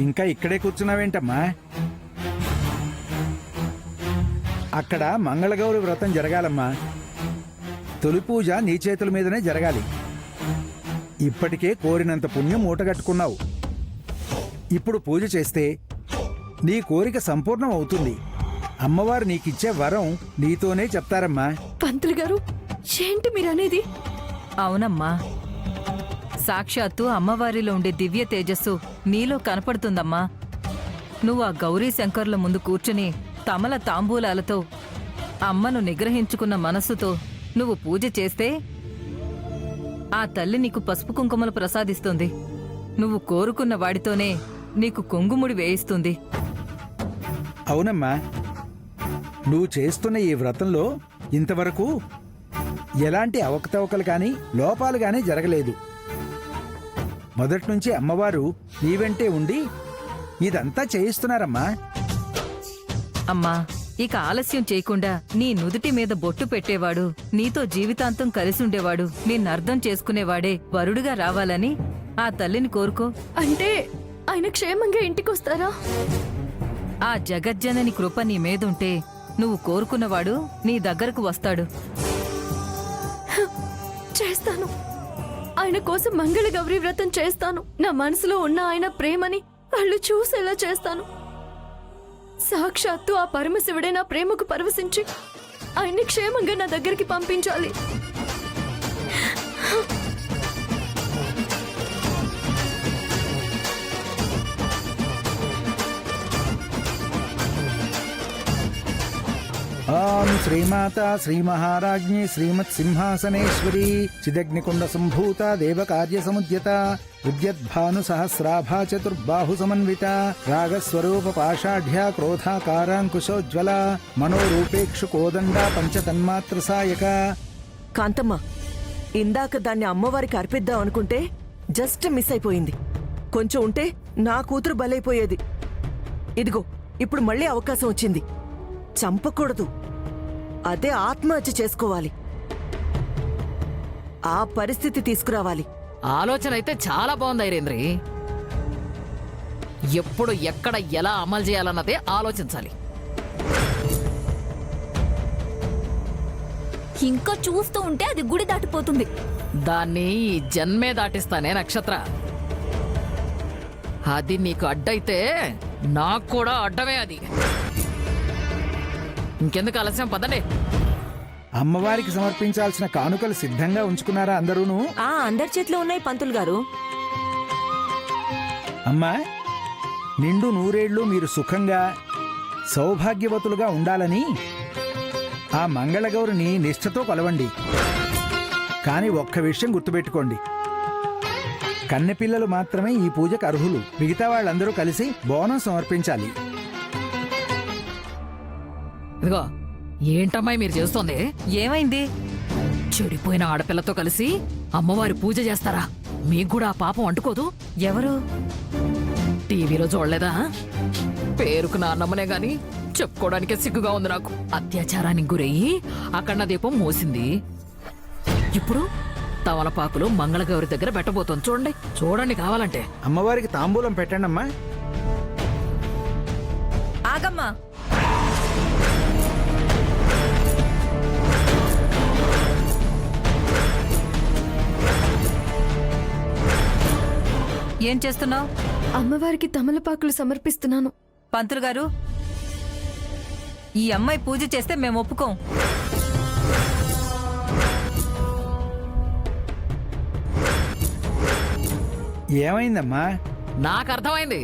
ఇంకా ఇక్కడే కూర్చున్నావేంటమ్మా? అక్కడ మంగళగౌరి వ్రతం జరగాలమ్మా. తొలి పూజ నీ చేతుల మీదనే జరగాలి. ఇప్పటికే కోరినంత పుణ్యం మూటగట్టుకున్నావు. ఇప్పుడు పూజ చేస్తే నీ కోరిక సంపూర్ణం అవుతుంది. అమ్మవారు నీకిచ్చే వరం నీతోనే చెప్తారమ్మా. పంతులు గారు, ఏంటి మీరనేది? అవునమ్మా, సాక్షాత్తు అమ్మవారిలో ఉండే దివ్య తేజస్సు నీలో కనపడుతుందమ్మా. నువ్వు ఆ గౌరీ శంకర్ల ముందు కూర్చుని తమల తాంబూలాలతో అమ్మను నిగ్రహించుకున్న మనస్సుతో నువ్వు పూజ చేస్తే ఆ తల్లి నీకు పసుపు కుంకుమలు ప్రసాదిస్తుంది. నువ్వు కోరుకున్న వాడితోనే నీకు కొంగుముడి వేయిస్తుంది. అవునమ్మా, నువ్వు చేస్తున్న ఈ వ్రతంలో ఇంతవరకు ఎలాంటి అవకతవకలు కానీ లోపాలు కానీ జరగలేదు. మొదట్నుంచి అమ్మవారు నీ వెంటే ఉండి ఇదంతా చేయిస్తున్నారమ్మా. అమ్మా, ఇక ఆలస్యం చేయకుండా నీ నుదుటి మీద బొట్టు పెట్టేవాడు, నీతో జీవితాంతం కలిసుండేవాడు, నిన్నర్థం చేసుకునేవాడే వరుడుగా రావాలని ఆ తల్లిని కోరుకో. అంటే ఆయన క్షేమంగా ఇంటికొస్తారా? ఆ జగజ్జనని కృప నీ మీదుంటే నువ్వు కోరుకున్నవాడు నీ దగ్గరకు వస్తాడు. చేస్తాను. ఆయన కోసం మంగళ గౌరీ వ్రతం చేస్తాను. నా మనసులో ఉన్న ఆయన ప్రేమని వాళ్ళు చూసేలా చేస్తాను. సాక్షాత్తు ఆ పరమశివుడే నా ప్రేమకు పరవశించి ఆయన్ని క్షేమంగా నా దగ్గరికి పంపించాలి. ఓం శ్రీమాత శ్రీమహారాజ్ఞి శ్రీమత్ సింహాసనేశ్వరీ చిదగ్నికుండ సంభూత దేవకార్య సముద్యత ఉద్యద్భాను సహస్రాభా చతుర్బాహు సమన్విత రాగస్వరూప పాషాఢ్య క్రోధాకారాంకుశోజ్వల మనోరూపేక్షు కోదండ పంచతన్మాత్ర సాయక. కాంతమ్మ, ఇందాక దాన్ని అమ్మవారికి అర్పిద్దాం అనుకుంటే జస్ట్ మిస్ అయిపోయింది. కొంచెం ఉంటే నా కూతురు బలైపోయేది. ఇదిగో ఇప్పుడు మళ్ళీ అవకాశం వచ్చింది. చంపకూడదు, అదే ఆత్మహత్య చేసుకోవాలి. ఆ పరిస్థితి తీసుకురావాలి. ఆలోచన అయితే చాలా బాగుంది ఐరేంద్రి. ఎప్పుడు ఎక్కడ ఎలా అమలు చేయాలన్నదే ఆలోచించాలి. ఇంకా చూస్తూ ఉంటే అది గుడి దాటిపోతుంది. దాన్ని ఈ జన్మే దాటిస్తానే నక్షత్ర. అది నీకు అడ్డైతే నాకు కూడా అడ్డమే. అది ఇంకెందుకు ఆలస్యం, పదండి. అమ్మవారికి సమర్పించాల్సిన కానుకలు సిద్ధంగా ఉంచుకున్నారా అందరూను? అందరి చేతిలో ఉన్నాయి పంతులు గారు. అమ్మా, నిండు నూరేళ్లు మీరు సుఖంగా సౌభాగ్యవతులుగా ఉండాలని ఆ మంగళగౌరిని నిష్ఠతో కొలవండి. కానీ ఒక్క విషయం గుర్తుపెట్టుకోండి, కన్నెపిల్లలు మాత్రమే ఈ పూజకు అర్హులు. మిగతా వాళ్ళందరూ కలిసి బోనం సమర్పించాలి. ఇదిగో, ఏంటమ్మాయి మీరు చేస్తోంది? ఏమైంది? చెడిపోయిన ఆడపిల్లతో కలిసి అమ్మవారి పూజ చేస్తారా? మీకు కూడా ఆ పాపం అంటుకోదు? ఎవరు? టీవీలో చూడలేదా? పేరుకు నాన్నమ్మనే గాని చెప్పుకోవడానికే సిగ్గుగా ఉంది నాకు. అత్యాచారానికి గురయ్యి అఖండ దీపం మోసింది. ఇప్పుడు తమలపాకులు మంగళగౌరి దగ్గర పెట్టబోతోంది. చూడండి, చూడండి కావాలంటే. అమ్మవారికి తాంబూలం పెట్టండి అమ్మా. ఆగమ్మా, ఏం చేస్తున్నావు? అమ్మవారికి తమలపాకులు సమర్పిస్తున్నాను. పంతులు గారు, ఈ అమ్మాయి పూజ చేస్తే మేము ఒప్పుకోం. ఏమైందమ్మా? నాకు అర్థమైంది.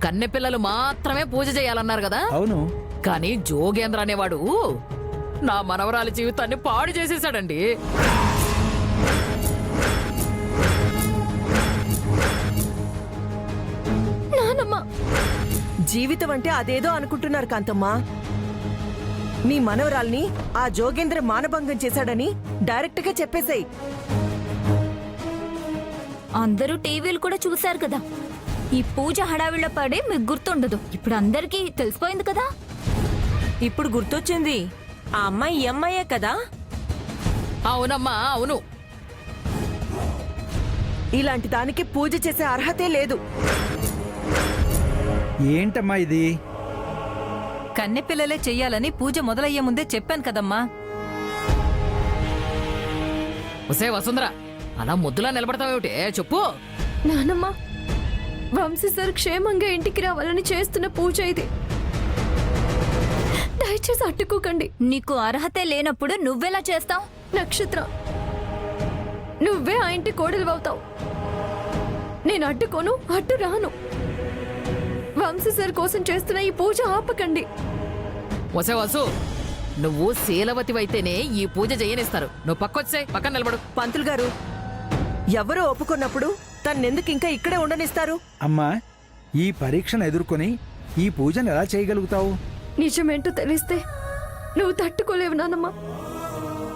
కన్నెపిల్లలు మాత్రమే పూజ చేయాలన్నారు కదా? అవును. కానీ జోగేంద్ర అనేవాడు నా మనవరాలి జీవితాన్ని పాడు చేసేశాడండి. జీవితం అంటే అదేదో అనుకుంటున్నారు కాంతమ్మా. మీ మనవరాల్ని ఆ జోగేంద్ర మానభంగం చేశాడని డైరెక్ట్ గా చెప్పేశాయి. అందరూ టీవీలు కూడా చూశారు కదా. ఈ పూజ హడావిళ్ళ పడే మీకు గుర్తుండదు. ఇప్పుడు అందరికీ తెలిసిపోయింది కదా. ఇప్పుడు గుర్తొచ్చింది. ఆ అమ్మాయి ఈ అమ్మాయే కదా? అవునమ్మా, అవును. ఇలాంటి దానికి పూజ చేసే అర్హతే లేదు. ఏంటమ్మా ఇది? కన్నెపిల్లలే చెయ్యాలని పూజ మొదలయ్యే ముందే చెప్పాను కదమ్మా. ఒసే వసుంధర, అలా ముద్దులా నిలబడతావేమిటే చెప్పు. నానమ్మ, వంశీ సార్ క్షేమంగా ఇంటికి రావాలని చేస్తున్న పూజ ఇది. దయచేసి అడ్డుకోకండి. నీకు అర్హతే లేనప్పుడు నువ్వెలా చేస్తావు? నక్షత్ర, నువ్వే ఆ ఇంటి కోడలు అవుతావు. నేను అడ్డుకోను, అడ్డు రాను. వంశీ సార్ కోసం చేస్తున్న ఈ పూజ ఆపకండి. ఒసే వసు, నువ్వు శీలవతివైతేనే ఈ పూజ చేయనిస్తారు. నువ్వు పక్కొచ్చే, పక్కన నిలబడు. పంతులు గారు, ఎవరో ఒప్పుకున్నప్పుడు తన్నెందుకు ఇంకా ఇక్కడే ఉండనిస్తారు? అమ్మా, ఈ పరీక్షను ఎదుర్కొని ఈ పూజను ఎలా చేయగలుగుతావు? నిజమేంటో తెలిస్తే నువ్వు తట్టుకోలేవు నానమ్మ.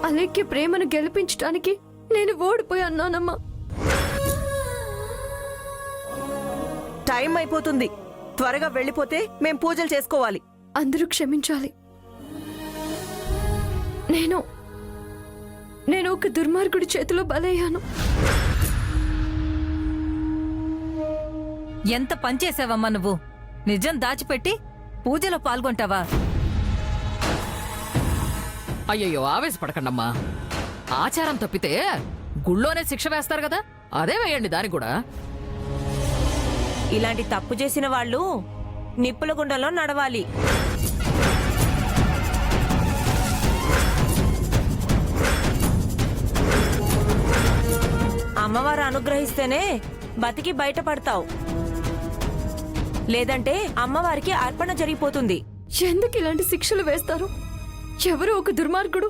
అలేఖ్య ప్రేమను గెలిపించడానికి నేను ఓడిపోయాను నానమ్మ. టైం అయిపోతుంది. త్వరగా వెళ్ళిపోతే మేం పూజలు చేసుకోవాలి. అందరూ క్షమించాలి. నేను ఒక దుర్మార్గుడి చేతిలో బలయ్యాను. ఎంత పనిచేసావమ్మా నువ్వు? నిజం దాచిపెట్టి పూజలో పాల్గొంటావా? అయ్యయ్యో, ఆవేశపడకండమ్మా. ఆచారం తప్పితే గుళ్ళోనే శిక్ష వేస్తారు కదా, అదే వేయండి దానికి కూడా. ఇలాంటి తప్పు చేసిన వాళ్ళు నిప్పుల గుండంలో నడవాలి. అమ్మవారు అనుగ్రహిస్తేనే బతికి బయటపడతావు, లేదంటే అమ్మవారికి అర్పణ జరిగిపోతుంది. ఎందుకు ఇలాంటి శిక్షలు వేస్తారు? ఎవరో ఒక దుర్మార్గుడు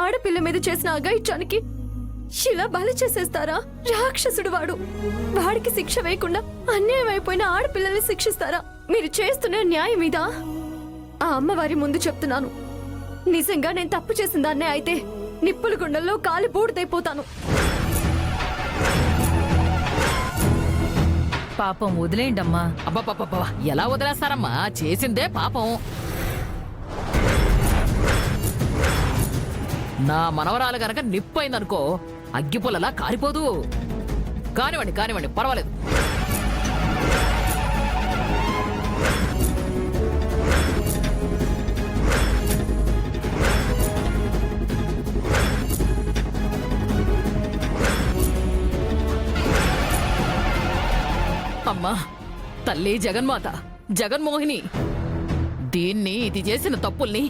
ఆడపిల్ల మీద చేసిన అఘాయిత్యానికి ఇలా బలి చేసేస్తారా? రాక్షసుడు వాడు. వాడికి శిక్ష వేయకుండా అన్యాయం అయిపోయిన ఆడపిల్లల్ని శిక్షిస్తారా? మీరు చేస్తున్న న్యాయం మీద ఆ అమ్మవారి ముందు చెప్తున్నాను, నిజంగా నేను తప్పు చేసిన దాన్నే అయితే నిప్పుల గుండెల్లో కాలి బూడిదైపోతాను. పాపం వదిలేయండమ్మా. అబ్బబ్బబ్బబ్బా, ఎలా వదిలేస్తారమ్మా? చేసిందే పాపం. నా మనవరాలు గనక నిప్పైందనుకో, అగ్గిపుల్లలా కారిపోదు. కానివ్వండి కానివ్వండి, పర్వాలేదు. అమ్మా తల్లి జగన్మాత, జగన్మోహిని, దీన్ని ఇది చేసిన తప్పుల్ని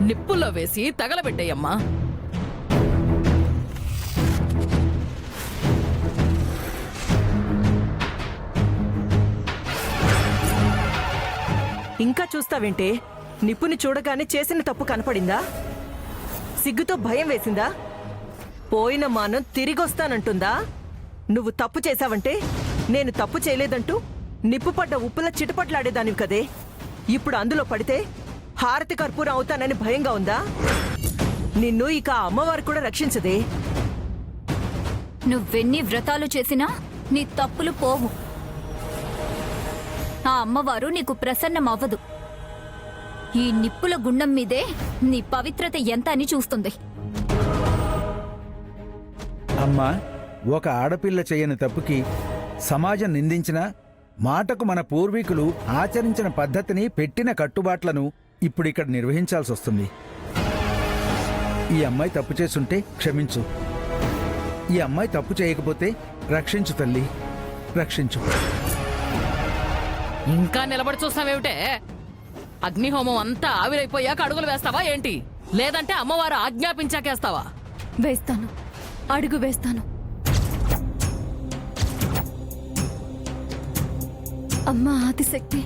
నిప్పుల్లో వేసి తగలబెట్టేయమ్మా. ఇంకా చూస్తావేంటే? నిప్పుని చూడగానే చేసిన తప్పు కనపడిందా? సిగ్గుతో భయం వేసిందా? పోయిన మానం తిరిగొస్తానంటుందా? నువ్వు తప్పు చేశావంటే నేను తప్పు చేయలేదంటూ నిప్పు పడ్డ ఉప్పుల చిటపట్లాడేదానివి కదే. ఇప్పుడు అందులో పడితే హారతి కర్పూరం అవుతానని భయంగా ఉందా? నిన్ను ఇక ఆ అమ్మవారు కూడా రక్షించదే. నువ్వెన్ని వ్రతాలు చేసినా నీ తప్పులు పోవు. ఆ అమ్మవారు నీకు ప్రసన్నమవ్వదు. ఈ నిప్పుల గుండం మీదే నీ పవిత్రత ఎంత అని చూస్తుంది. అమ్మా, ఒక ఆడపిల్ల చేయని తప్పుకి సమాజం నిందించిన మాటకు మన పూర్వీకులు ఆచరించిన పద్ధతిని, పెట్టిన కట్టుబాట్లను ఇప్పుడిక్కడ నిర్వహించాల్సి వస్తుంది. ఈ అమ్మాయి తప్పు చేసుంటే క్షమించు. ఈ అమ్మాయి తప్పు చేయకపోతే రక్షించు తల్లి, రక్షించు. ఇంకా నిలబడి చూస్తావేమిటే? అగ్నిహోమం అంతా ఆవిరైపోయాక అడుగులు వేస్తావా ఏంటి? లేదంటే అమ్మవారు ఆజ్ఞాపించాకేస్తావా? వేస్తాను, అడుగు వేస్తాను. అమ్మ ఆదిశక్తి,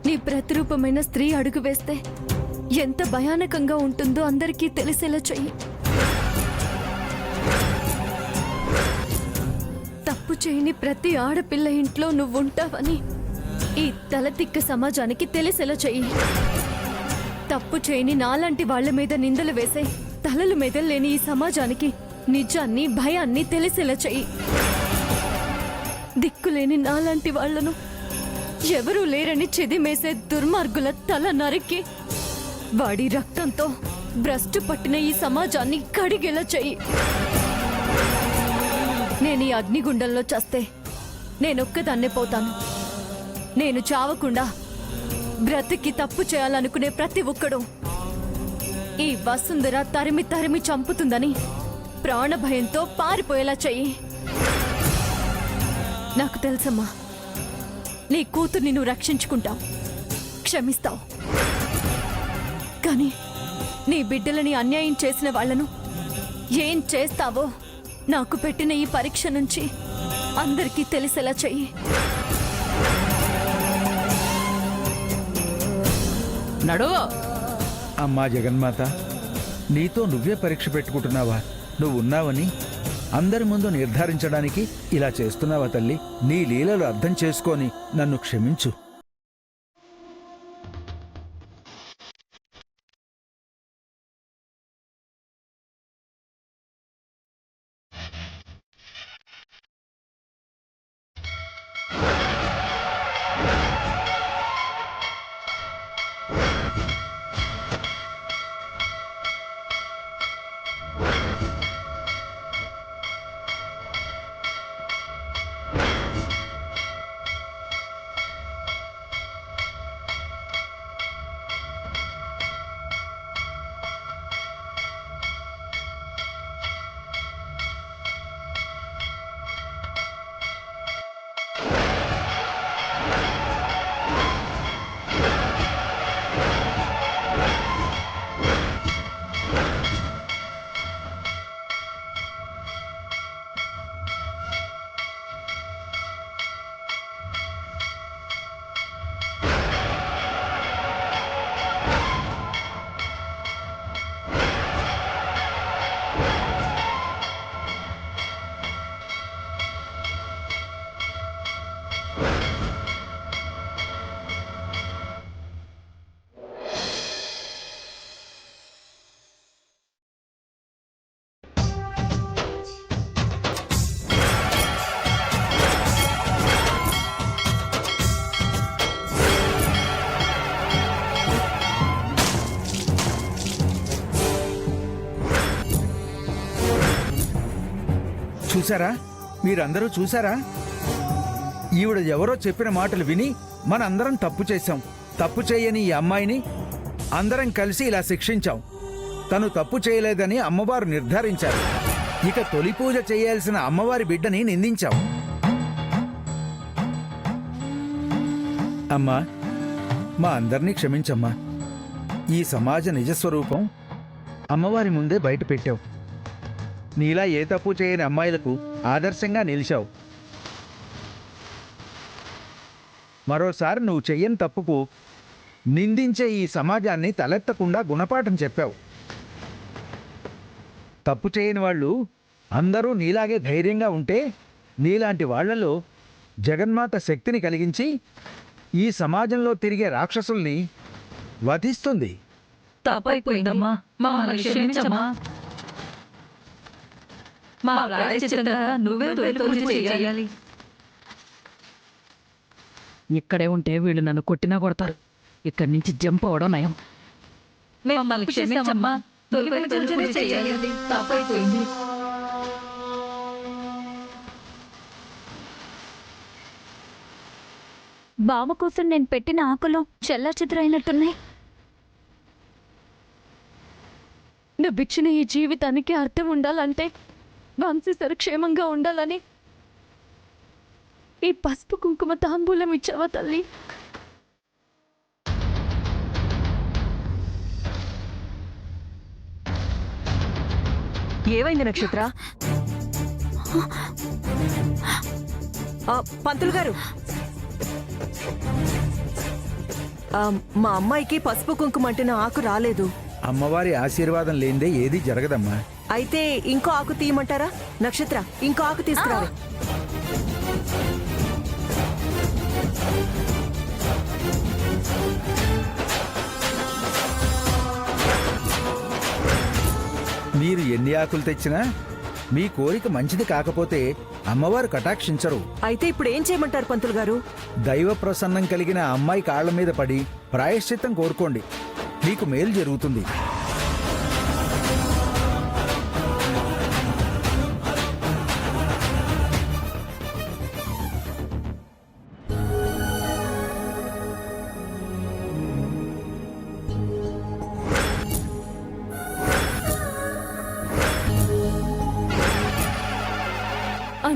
నీ ప్రతిరూపమైన స్త్రీ అడుగు వేస్తే ఎంత భయానకంగా ఉంటుందో అందరికీ తెలిసేలా చెయ్యి. తప్పు చేయని ప్రతి ఆడపిల్ల ఇంట్లో నువ్వుంటావని ఈ తలతిక్క సమాజానికి తెలిసేలా చెయ్యి. తప్పు చేయని నాలాంటి వాళ్ల మీద నిందలు వేసే తలలు మెదల్లేని ఈ సమాజానికి నిజాన్ని, భయాన్ని తెలిసేలా చెయ్యి. దిక్కులేని నాలాంటి వాళ్లను, ఎవరూ లేరని చెదిమేసే దుర్మార్గుల తల నరికి వాడి రక్తంతో భ్రష్టు పట్టిన ఈ సమాజాన్ని కడిగేలా చెయ్యి. నేను ఈ అగ్నిగుండంలో చస్తే నేనొక్కదాన్నే పోతాను. నేను చావకుండా బ్రతికి తప్పు చేయాలనుకునే ప్రతి ఒక్కడు ఈ వసుంధర తరిమి తరిమి చంపుతుందని ప్రాణభయంతో పారిపోయేలా చెయ్యి. నాకు తెలుసమ్మా, నీ కూతుర్ని నువ్వు రక్షించుకుంటావు, క్షమిస్తావు. కానీ నీ బిడ్డలని అన్యాయం చేసిన వాళ్లను ఏం చేస్తావో నాకు పెట్టిన ఈ పరీక్ష నుంచి అందరికీ తెలిసేలా చెయ్యి. నడువు. అమ్మా జగన్మాత, నీతో నువ్వే పరీక్ష పెట్టుకుంటున్నావా? నువ్వు ఉన్నావని అందరి ముందు నిర్ధారించడానికి ఇలా చేస్తున్నావా తల్లి? నీ లీలలు అర్థం చేసుకొని నన్ను క్షమించు. చూసారా? మీరందరూ చూసారా? ఈవిడ ఎవరో చెప్పిన మాటలు విని మనందరం తప్పు చేశాం. తప్పు చేయని ఈ అమ్మాయిని అందరం కలిసి ఇలా శిక్షించాం. తను తప్పు చేయలేదని అమ్మవారు నిర్ధారించారు. ఇక తొలి పూజ చేయాల్సిన అమ్మవారి బిడ్డని నిందించాం. అమ్మా, మా అందరినీ క్షమించమ్మా. ఈ సమాజ నిజస్వరూపం అమ్మవారి ముందే బయట పెట్టావు. నీలా ఏ తప్పు చేయని అమ్మాయిలకు ఆదర్శంగా నిలిచావు. మరోసారి నువ్వు చెయ్యని తప్పుకు నిందించే ఈ సమాజాన్ని తలెత్తకుండా గుణపాఠం చెప్పావు. తప్పు చేయని వాళ్ళు అందరూ నీలాగే ధైర్యంగా ఉంటే నీలాంటి వాళ్లలో జగన్మాత శక్తిని కలిగించి ఈ సమాజంలో తిరిగే రాక్షసుల్ని వధిస్తుంది. తప్పైపోయిందమ్మా, మమ్మల్ని క్షమించమ్మా. మా ప్రాయశ్చిత్తంగా నువ్వే తొలి పూజ చేయాలి. ఇక్కడే ఉంటే వీళ్ళు నన్ను కొట్టినా కొడతారు. ఇక్కడి నుంచి జంప్ అవడం నయం. మమ్మల్ని క్షమించమ్మా, తొలి పూజ చేయాలి. తప్పైపోయింది. బావ కోసం నేను పెట్టిన ఆకులో చెల్లాచెదురైనట్టున్నాయి. నువ్విచ్చిన ఈ జీవితానికి అర్థం ఉండాలంటే వంశీసరు క్షేమంగా ఉండాలని ఈ పసుపు కుంకుమ తాంబూలం ఇచ్చావా తల్లి? ఏమైంది నక్షత్ర? పంతులు గారు, మా అమ్మాయికి పసుపు కుంకుమ అంటిన ఆకు రాలేదు. అమ్మవారి ఆశీర్వాదం లేనిదే ఏదీ జరగదమ్మా. అయితే ఇంకో ఆకు తీయమంటారా? నక్షత్ర, ఇంకో ఆకు తీసుకురావే. మీరు ఎన్ని ఆకులు తెచ్చినా మీ కోరిక మంచిది కాకపోతే అమ్మవారు కటాక్షించరు. అయితే ఇప్పుడు ఏం చేయమంటారు పంతులు గారు? దైవ ప్రసన్నం కలిగిన అమ్మాయి కాళ్ల మీద పడి ప్రాయశ్చిత్తం కోరుకోండి, మీకు మేలు జరుగుతుంది.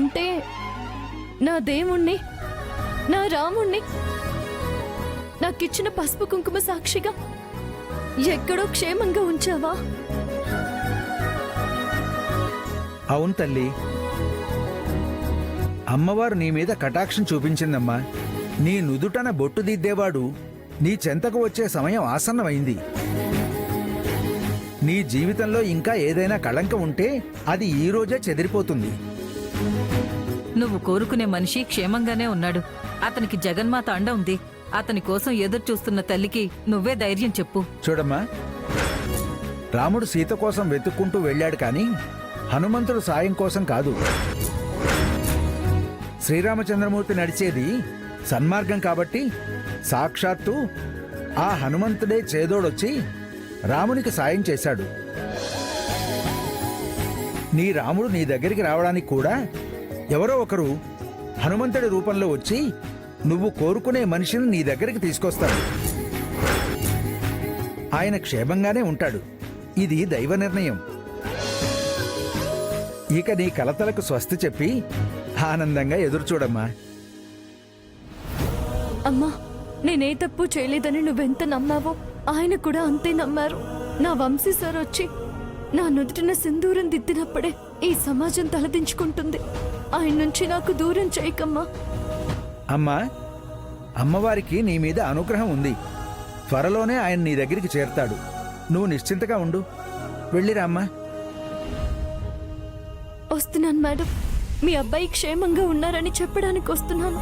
అంటే నా దేవుణ్ణి, నా రాముణ్ణి నాకిచ్చిన పసుపు కుంకుమ సాక్షిగా ఎక్కడో క్షేమంగా ఉంచావా? అవును తల్లి, అమ్మవారు నీ మీద కటాక్షం చూపించిందమ్మా. నీ నుదుటన బొట్టు దిద్దేవాడు నీ చెంతకు వచ్చే సమయం ఆసన్నమైంది. నీ జీవితంలో ఇంకా ఏదైనా కళంకం ఉంటే అది ఈ రోజే చెదిరిపోతుంది. నువ్వు కోరుకునే మనిషి క్షేమంగానే ఉన్నాడు. అతనికి జగన్మాత అండ ఉంది. అతని కోసం ఎదురు చూస్తున్న తల్లికి నువ్వే ధైర్యం చెప్పు. చూడమ్మా, రాముడు సీత కోసం వెతుక్కుంటూ వెళ్ళాడు కానీ హనుమంతుడు సాయం కోసం కాదు. శ్రీరామచంద్రమూర్తి నడిచేది సన్మార్గం కాబట్టి సాక్షాత్తు ఆ హనుమంతుడే చేదోడొచ్చి రామునికి సాయం చేశాడు. నీ రాముడు నీ దగ్గరికి రావడానికి కూడా ఎవరో ఒకరు హనుమంతుడి రూపంలో వచ్చి నువ్వు కోరుకునే మనిషిని నీ దగ్గరికి తీసుకొస్తాడు. ఆయన క్షేమంగానే ఉంటాడు. ఇది దైవ నిర్ణయం. ఇక నీ కలతలకు స్వస్తి చెప్పి ఆనందంగా ఎదురుచూడమ్మా. అమ్మా, నేనే తప్పు చేయలేదని నువ్వెంత నమ్మావో ఆయన కూడా అంతే నమ్మారు. నా వంశీ సార్ వచ్చి నా నుదుటిన సింధూరం దిద్దినప్పుడే ఈ సమాజం తలదించుకుంటుంది. ఆయన నుంచి నాకు దూరం చేయకమ్మా. అమ్మా, అమ్మవారికి నీ మీద అనుగ్రహం ఉంది. త్వరలోనే ఆయన నీ దగ్గరికి చేరతాడు. నువ్వు నిశ్చింతగా ఉండు. వెళ్ళిరా అమ్మా. వస్తున్నాను మేడం. మీ అబ్బాయి క్షేమంగా ఉన్నారని చెప్పడానికి వస్తున్నాను.